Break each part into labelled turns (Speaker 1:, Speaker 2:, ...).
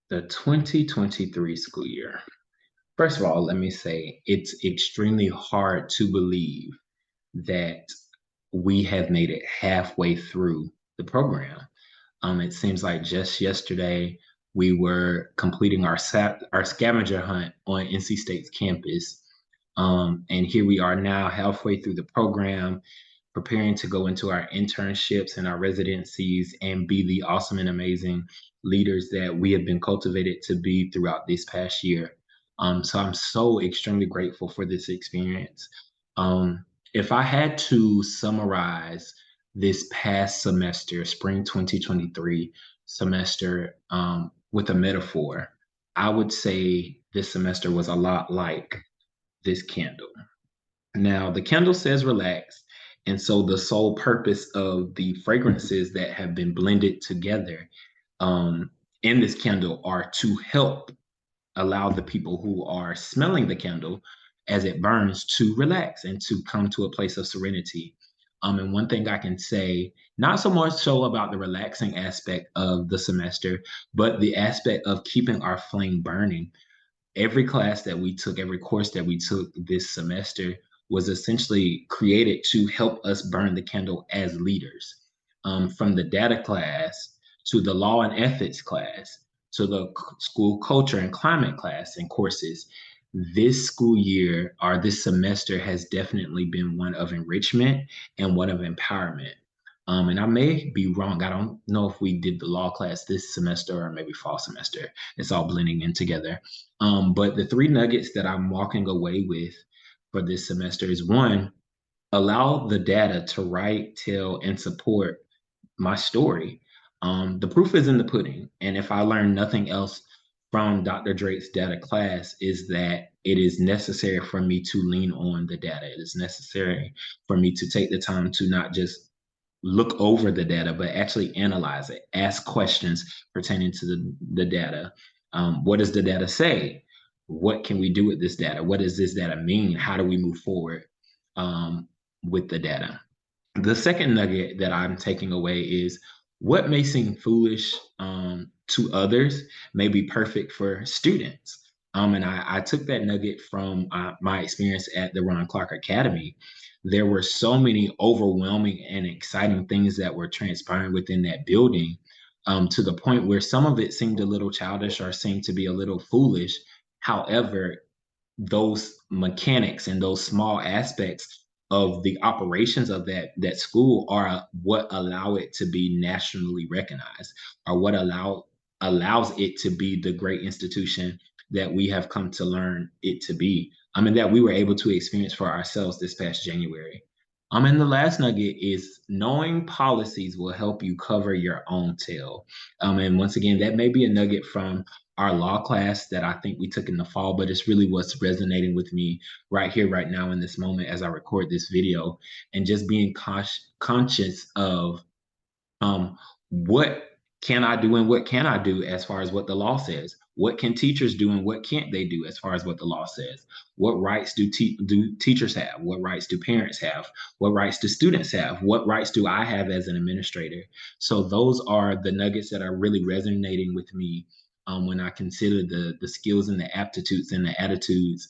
Speaker 1: The 2023 school year. First of all, let me say it's extremely hard to believe that we have made it halfway through the program. It seems like just yesterday we were completing our scavenger hunt on NC State's campus, and here we are now halfway through the program, preparing to go into our internships and our residencies and be the awesome and amazing leaders that we have been cultivated to be throughout this past year. So I'm so extremely grateful for this experience. Um, if I had to summarize this past semester, spring 2023 semester, with a metaphor, I would say this semester was a lot like this candle. Now, the candle says relax. And so the sole purpose of the fragrances that have been blended together um, in this candle are to help allow the people who are smelling the candle as it burns to relax and to come to a place of serenity. And one thing I can say, not so much so about the relaxing aspect of the semester, but the aspect of keeping our flame burning. Every class that we took, every course that we took this semester was essentially created to help us burn the candle as leaders. From the data class to the law and ethics class to the school culture and climate class and courses, this school year or this semester has definitely been one of enrichment and one of empowerment. And I may be wrong. I don't know if we did the law class this semester or maybe fall semester. It's all blending in together. But the three nuggets that I'm walking away with for this semester is one, allow the data to write, tell, and support my story. The proof is in the pudding. And if I learn nothing else from Dr. Drake's data class, is that it is necessary for me to lean on the data. It is necessary for me to take the time to not just look over the data, but actually analyze it, ask questions pertaining to the data. What does the data say? What can we do with this data? What does this data mean? How do we move forward um, with the data? The second nugget that I'm taking away is what may seem foolish to others may be perfect for students. And I took that nugget from my experience at the Ron Clark Academy. There were so many overwhelming and exciting things that were transpiring within that building, to the point where some of it seemed a little childish or seemed to be a little foolish. However, those mechanics and those small aspects of the operations of that school are what allow it to be nationally recognized, or what allows it to be the great institution that we have come to learn it to be. I mean, that we were able to experience for ourselves this past January. And the last nugget is knowing policies will help you cover your own tail. And once again, that may be a nugget from our law class that I think we took in the fall, but it's really what's resonating with me right here, right now, in this moment as I record this video, and just being conscious of what can I do and what can I do as far as what the law says? What can teachers do and what can't they do as far as what the law says? What rights do teachers have? What rights do parents have? What rights do students have? What rights do I have as an administrator? So those are the nuggets that are really resonating with me when I consider the skills and the aptitudes and the attitudes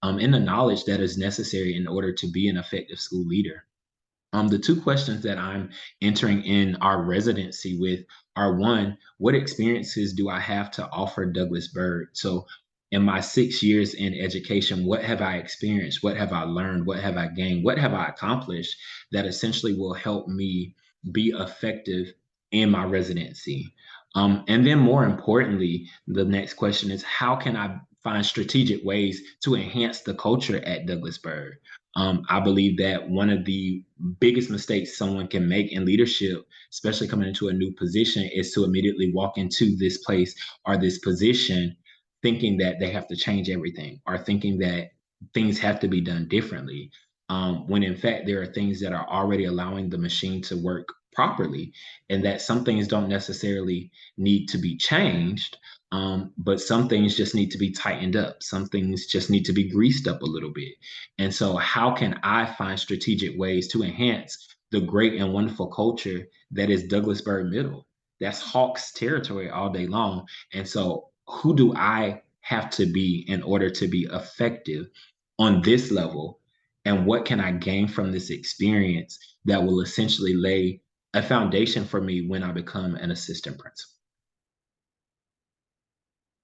Speaker 1: and the knowledge that is necessary in order to be an effective school leader. The two questions that I'm entering in our residency with are one, what experiences do I have to offer Douglas Byrd? So, in my 6 years in education, what have I experienced? What have I learned? What have I gained? What have I accomplished that essentially will help me be effective in my residency? And then, more importantly, the next question is how can I find strategic ways to enhance the culture at Douglas Byrd? I believe that one of the biggest mistakes someone can make in leadership, especially coming into a new position, is to immediately walk into this place or this position thinking that they have to change everything or thinking that things have to be done differently. When in fact, there are things that are already allowing the machine to work properly, and that some things don't necessarily need to be changed. But some things just need to be tightened up. Some things just need to be greased up a little bit. And so, how can I find strategic ways to enhance the great and wonderful culture that is Douglas Byrd Middle? That's Hawks territory all day long. And so, who do I have to be in order to be effective on this level? And what can I gain from this experience that will essentially lay a foundation for me when I become an assistant principal?